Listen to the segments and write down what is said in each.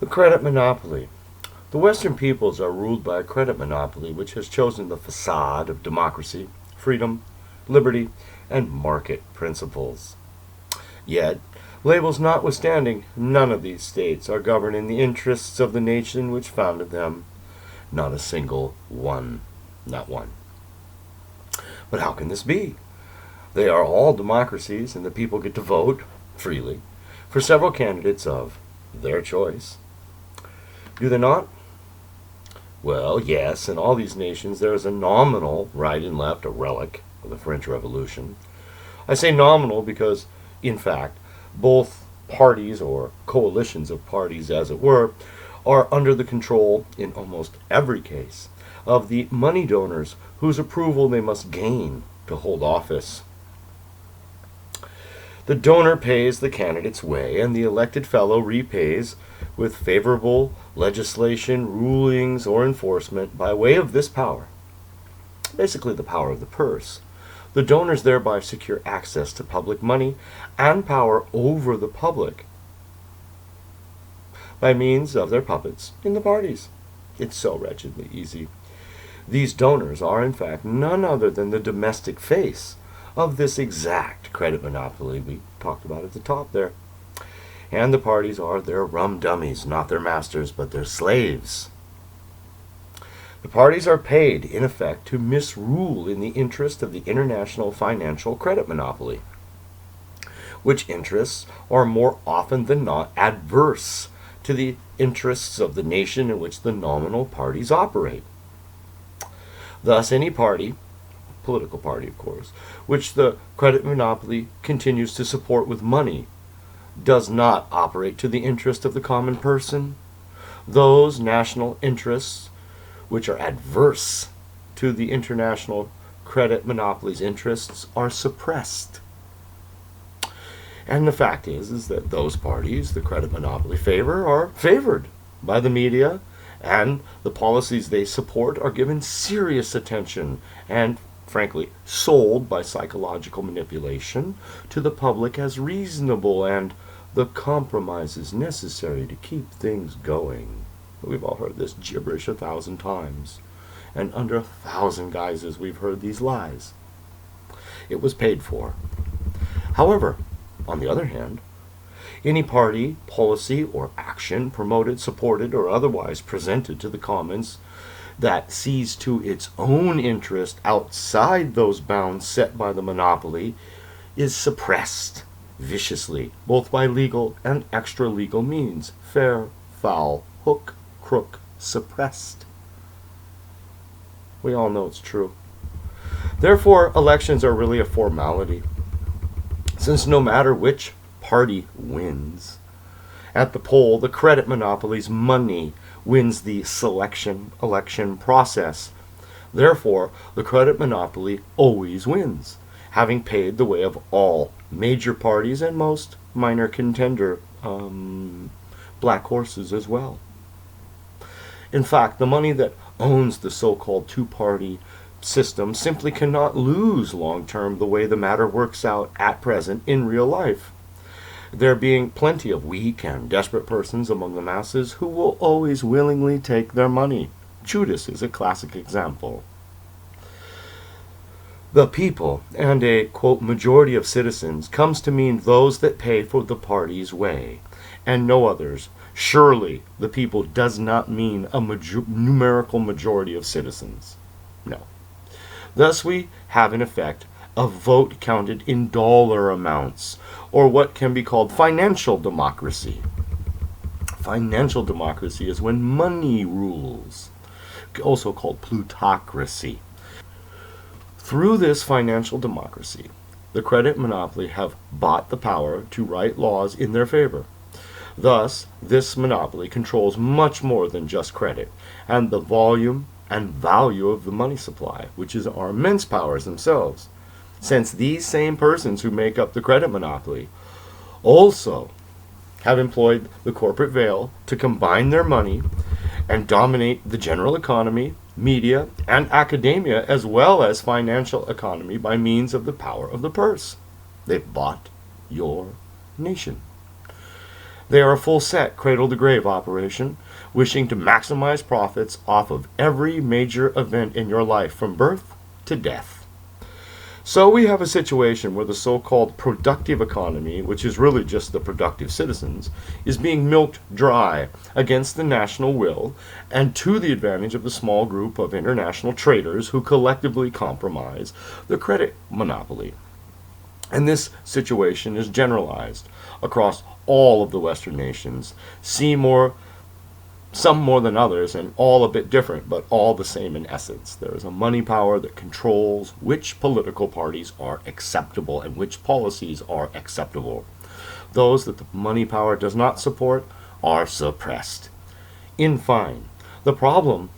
The credit monopoly. The Western peoples are ruled by a credit monopoly which has chosen the facade of democracy, freedom, liberty, and market principles. Yet, labels notwithstanding, none of these states are governed in the interests of the nation which founded them. Not a single one. Not one. But how can this be? They are all democracies, and the people get to vote freely for several candidates of their choice. Do they not? Well, yes, in all these nations there is a nominal right and left, a relic of the French Revolution. I say nominal because, in fact, both parties, or coalitions of parties as it were, are under the control, in almost every case, of the money donors whose approval they must gain to hold office. The donor pays the candidate's way, and the elected fellow repays with favorable legislation, rulings, or enforcement by way of this power. Basically the power of the purse. The donors thereby secure access to public money and power over the public by means of their puppets in the parties. It's so wretchedly easy. These donors are, in fact, none other than the domestic face of this exact credit monopoly we talked about at the top there. And the parties are their rum dummies, not their masters, but their slaves. The parties are paid, in effect, to misrule in the interest of the international financial credit monopoly, which interests are more often than not adverse to the interests of the nation in which the nominal parties operate. Thus, any party, political party of course, which the credit monopoly continues to support with money, does not operate to the interest of the common person. Those national interests which are adverse to the international credit monopoly's interests are suppressed. And the fact is that those parties the credit monopoly favor are favored by the media, and the policies they support are given serious attention and, frankly, sold by psychological manipulation to the public as reasonable and the compromises necessary to keep things going. We've all heard this gibberish 1,000 times, and under 1,000 guises we've heard these lies. It was paid for. However, on the other hand, any party, policy, or action promoted, supported, or otherwise presented to the commons that sees to its own interest outside those bounds set by the monopoly is suppressed viciously, both by legal and extra-legal means. Fair, foul, hook, crook, suppressed. We all know it's true. Therefore, elections are really a formality, since no matter which party wins, at the poll, the credit monopoly's money wins the election process. Therefore, the credit monopoly always wins, having paid the way of all major parties and most minor contender black horses as well. In fact, the money that owns the so-called two-party system simply cannot lose long-term the way the matter works out at present in real life, there being plenty of weak and desperate persons among the masses who will always willingly take their money. Judas is a classic example. The people, and a, quote, majority of citizens, comes to mean those that pay for the party's way, and no others. Surely the people does not mean a numerical majority of citizens. No. Thus we have in effect a vote counted in dollar amounts, or what can be called financial democracy. Financial democracy is when money rules, also called plutocracy. Through this financial democracy, the credit monopoly have bought the power to write laws in their favor. Thus, this monopoly controls much more than just credit, and the volume and value of the money supply, which are immense powers themselves, since these same persons who make up the credit monopoly also have employed the corporate veil to combine their money and dominate the general economy, media, and academia, as well as financial economy by means of the power of the purse. They've bought your nation. They are a full set cradle-to-grave operation, wishing to maximize profits off of every major event in your life from birth to death. So we have a situation where the so-called productive economy, which is really just the productive citizens, is being milked dry against the national will and to the advantage of the small group of international traders who collectively compromise the credit monopoly. And this situation is generalized across all of the Western nations, some more than others, and all a bit different, but all the same in essence. There is a money power that controls which political parties are acceptable and which policies are acceptable. Those that the money power does not support are suppressed. In fine, the problem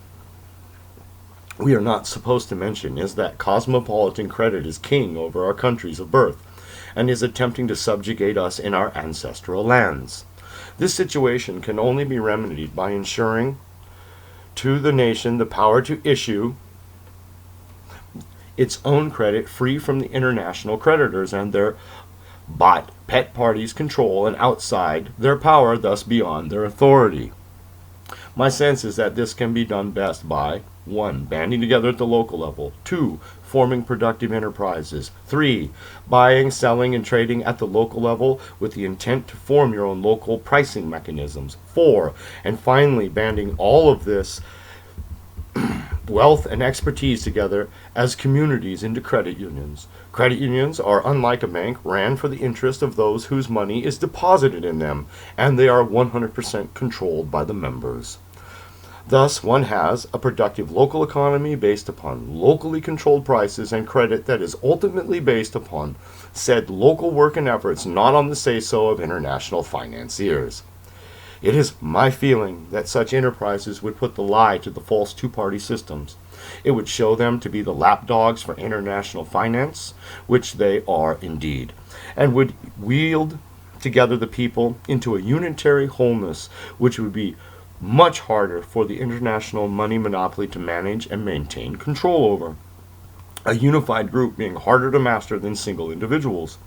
we are not supposed to mention is that cosmopolitan credit is king over our countries of birth and is attempting to subjugate us in our ancestral lands. This situation can only be remedied by ensuring to the nation the power to issue its own credit free from the international creditors and their bought pet parties' control and outside their power, thus beyond their authority. My sense is that this can be done best by 1. Banding together at the local level. 2. Forming productive enterprises. 3. Buying, selling, and trading at the local level with the intent to form your own local pricing mechanisms. 4. And finally, banding all of this wealth and expertise together as communities into credit unions. Credit unions are, unlike a bank, ran for the interest of those whose money is deposited in them, and they are 100% controlled by the members. Thus, one has a productive local economy based upon locally controlled prices and credit that is ultimately based upon said local work and efforts, not on the say-so of international financiers. It is my feeling that such enterprises would put the lie to the false two-party systems. It would show them to be the lapdogs for international finance, which they are indeed, and would wield together the people into a unitary wholeness, which would be much harder for the international money monopoly to manage and maintain control over. A unified group being harder to master than single individuals.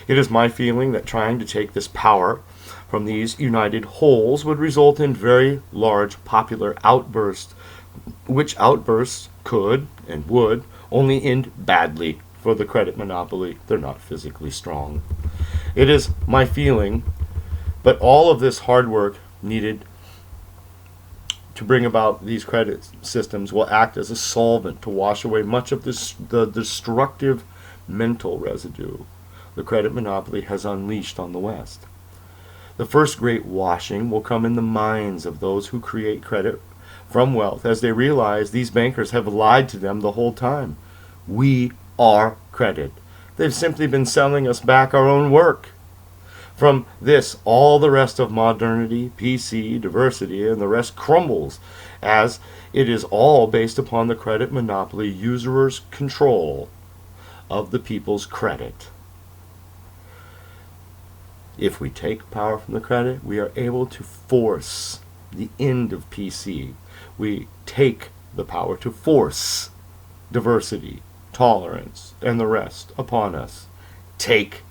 It is my feeling that trying to take this power from these united wholes would result in very large popular outbursts, which outbursts could and would only end badly for the credit monopoly. They're not physically strong. It is my feeling, but all of this hard work needed to bring about these credit systems will act as a solvent to wash away much of the destructive mental residue the credit monopoly has unleashed on the West. The first great washing will come in the minds of those who create credit from wealth as they realize these bankers have lied to them the whole time. We are credit. They've simply been selling us back our own work. From this, all the rest of modernity, PC, diversity, and the rest crumbles, as it is all based upon the credit monopoly usurer's control of the people's credit. If we take power from the credit, we are able to force the end of PC. We take the power to force diversity, tolerance, and the rest upon us. Take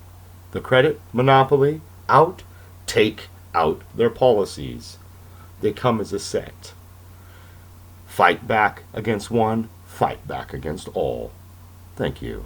the credit monopoly out, take out their policies. They come as a set. Fight back against one, fight back against all. Thank you.